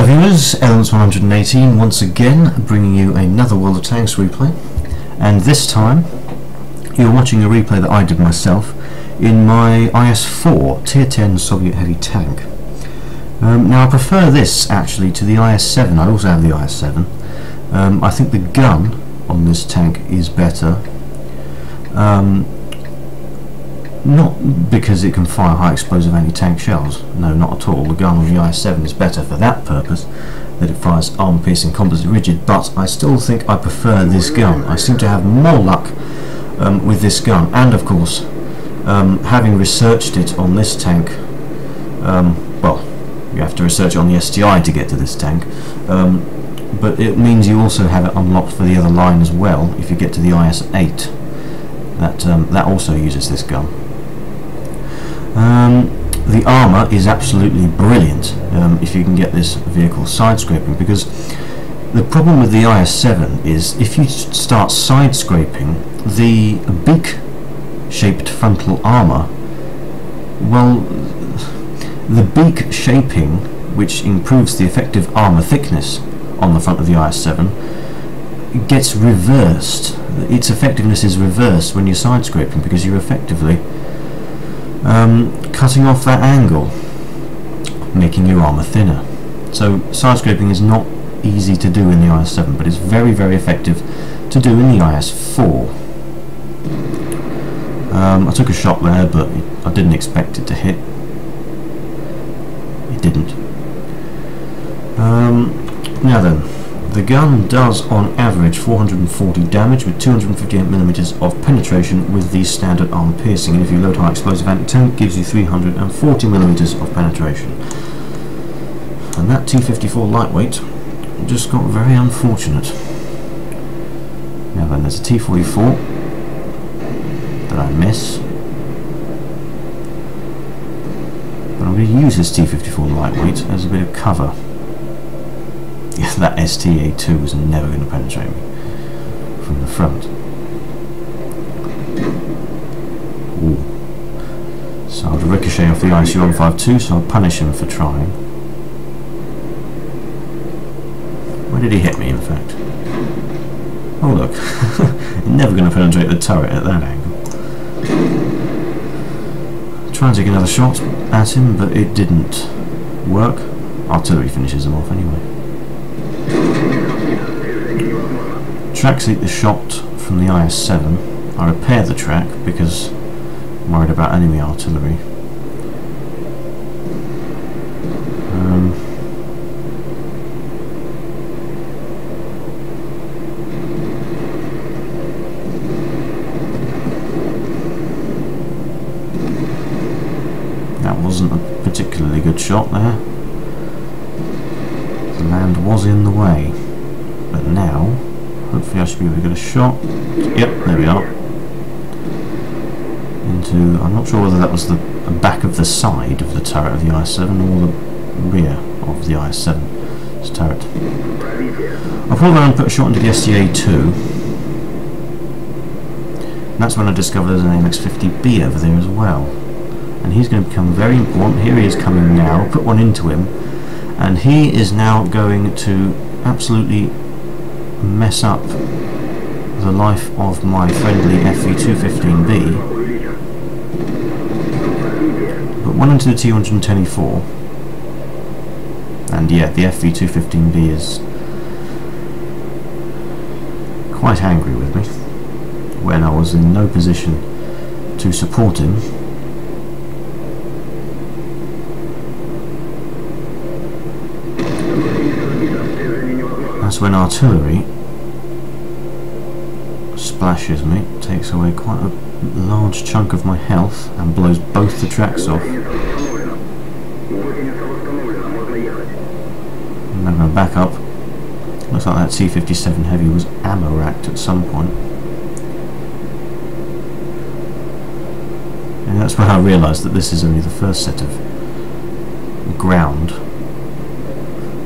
viewers, Elements 118 once again bringing you another World of Tanks replay, and this time you're watching a replay that I did myself in my IS-4 Tier 10 Soviet heavy tank. Now I prefer this actually to the IS-7. I also have the IS-7. I think the gun on this tank is better, not because it can fire high explosive anti-tank shells, no, not at all. The gun on the IS-7 is better for that purpose, that it fires armor-piercing composite rigid, but I still think I prefer this gun. I seem to have more luck with this gun, and of course, having researched it on this tank, well, you have to research it on the STI to get to this tank, but it means you also have it unlocked for the other line as well if you get to the IS-8. That also uses this gun. The armour is absolutely brilliant if you can get this vehicle side-scraping, because the problem with the IS-7 is if you start side-scraping, the beak-shaped frontal armour, well, the beak shaping, which improves the effective armour thickness on the front of the IS-7, gets reversed. Its effectiveness is reversed when you're side-scraping, because you're effectively cutting off that angle, making your armour thinner. So side-scraping is not easy to do in the IS-7, but it's very, very effective to do in the IS-4. I took a shot there, but I didn't expect it to hit. It didn't. Now then, the gun does on average 440 damage with 258mm of penetration with the standard armor piercing, and if you load high explosive anti-tank, gives you 340mm of penetration. And that T-54 lightweight just got very unfortunate. Now then, there's a T-44 that I miss, but I'm going to use this T-54 lightweight as a bit of cover. Yeah, that STA-2 was never going to penetrate me from the front. Ooh. So I'll ricochet off the ISU-152, so I'll punish him for trying. Where did he hit me, in fact? Oh look, never going to penetrate the turret at that angle. Try and take another shot at him, but it didn't work. Artillery finishes him off anyway. Track seat the shot from the IS-7. I repair the track because I'm worried about enemy artillery. That wasn't a particularly good shot there. The land was in the way, but now hopefully I should be able to get a shot. Yep, there we are. Into, I'm not sure whether that was the back of the side of the turret of the IS-7 or the rear of the IS-7's turret. I'll pull around and put a shot into the STA-2. And that's when I discovered there's an AMX-50B over there as well. And he's going to become very important. Here he is coming now. I'll put one into him. And he is now going to absolutely mess up the life of my friendly FV-215B. But one into the T-110E4, and yeah, the FV-215B is quite angry with me when I was in no position to support him. That's when artillery splashes me, takes away quite a large chunk of my health and blows both the tracks off. I'm now going to back up. Looks like that T-57 Heavy was ammo racked at some point. And that's when I realised that this is only the first set of ground.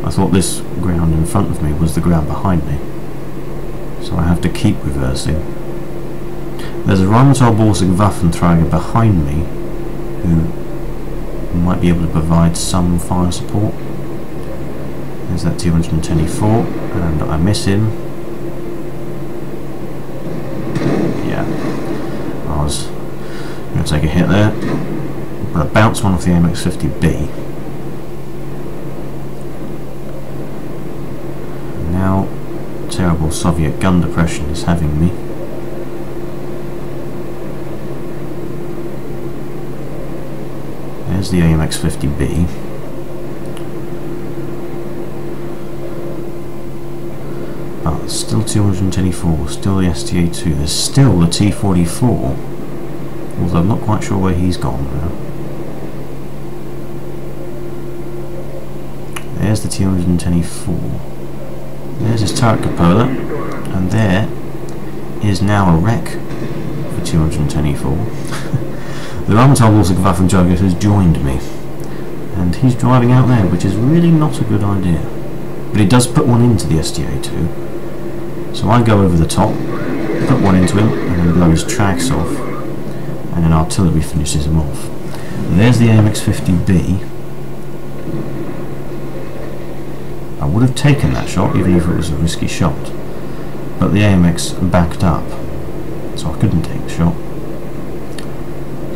I thought this ground in front of me was the ground behind me, so I have to keep reversing. There's a Rheinmetall Borsig Waffenträger behind me who might be able to provide some fire support. There's that T-124, and I miss him. Yeah, I was going to take a hit there, but I bounced one off the AMX-50B. And now, terrible Soviet gun depression is having me. There's the AMX-50B. But still 224, still the STA-2, there's still the T-44, although I'm not quite sure where he's gone now. There's the T-124, there's his turret cupola, and there is now a wreck for 224. The Rheinmetall Baltic Waffenjäger has joined me, and he's driving out there, which is really not a good idea. But he does put one into the STA-2, so I go over the top, put one into him, and then blow his tracks off, and then artillery finishes him off. There's the AMX-50B. I would have taken that shot, even if it was a risky shot, but the AMX backed up, so I couldn't take the shot.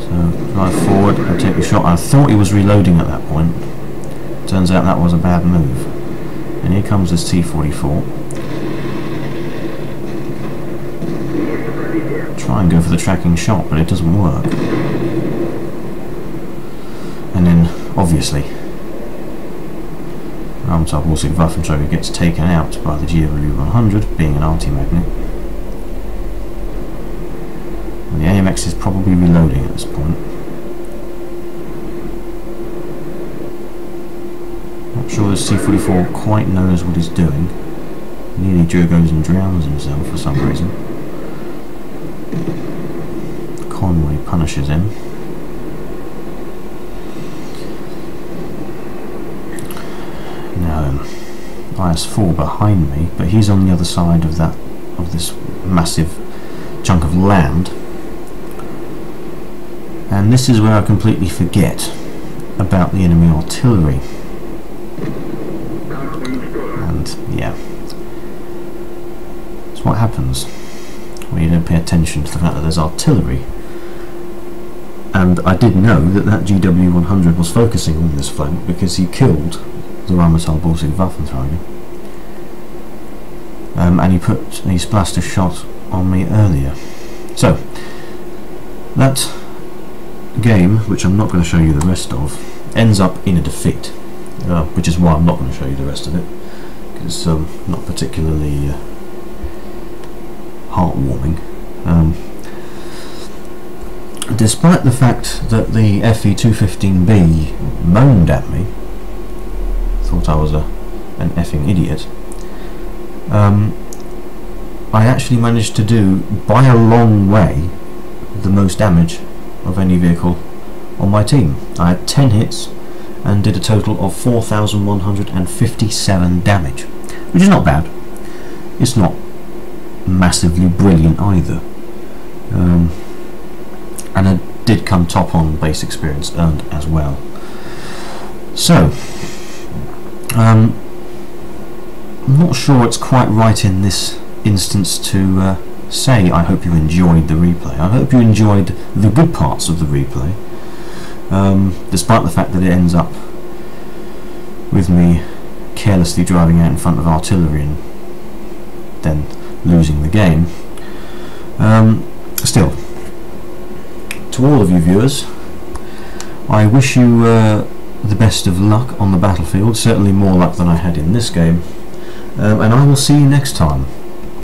So, drive forward and take the shot. I thought he was reloading at that point. Turns out that was a bad move. And here comes this T-44. Try and go for the tracking shot, but it doesn't work. And then, obviously, Rheinmetall Baltic Waffenjäger gets taken out by the GW100, being an anti-magnet. And the AMX is probably reloading at this point. Not sure this T-44 quite knows what he's doing. Nearly goes and drowns himself for some reason. Conway punishes him. Now then, IS-4 behind me, but he's on the other side of this massive chunk of land. And this is where I completely forget about the enemy artillery. And yeah, that's what happens when you don't pay attention to the fact that there's artillery. And I did know that that GW100 was focusing on this flank because he killed the Rheinmetall Baltic Waffenjäger. And he splashed a shot on me earlier. So that game, which I'm not going to show you the rest of, ends up in a defeat, which is why I'm not going to show you the rest of it, because it's not particularly heartwarming. Despite the fact that the FE215B moaned at me, thought I was an effing idiot, I actually managed to do, by a long way, the most damage of any vehicle on my team. I had 10 hits and did a total of 4,157 damage, which is not bad. It's not massively brilliant either. And I did come top on base experience earned as well. So, I'm not sure it's quite right in this instance to say I hope you enjoyed the replay. I hope you enjoyed the good parts of the replay, despite the fact that it ends up with me carelessly driving out in front of artillery and then losing the game. Still, to all of you viewers, I wish you the best of luck on the battlefield, certainly more luck than I had in this game, and I will see you next time.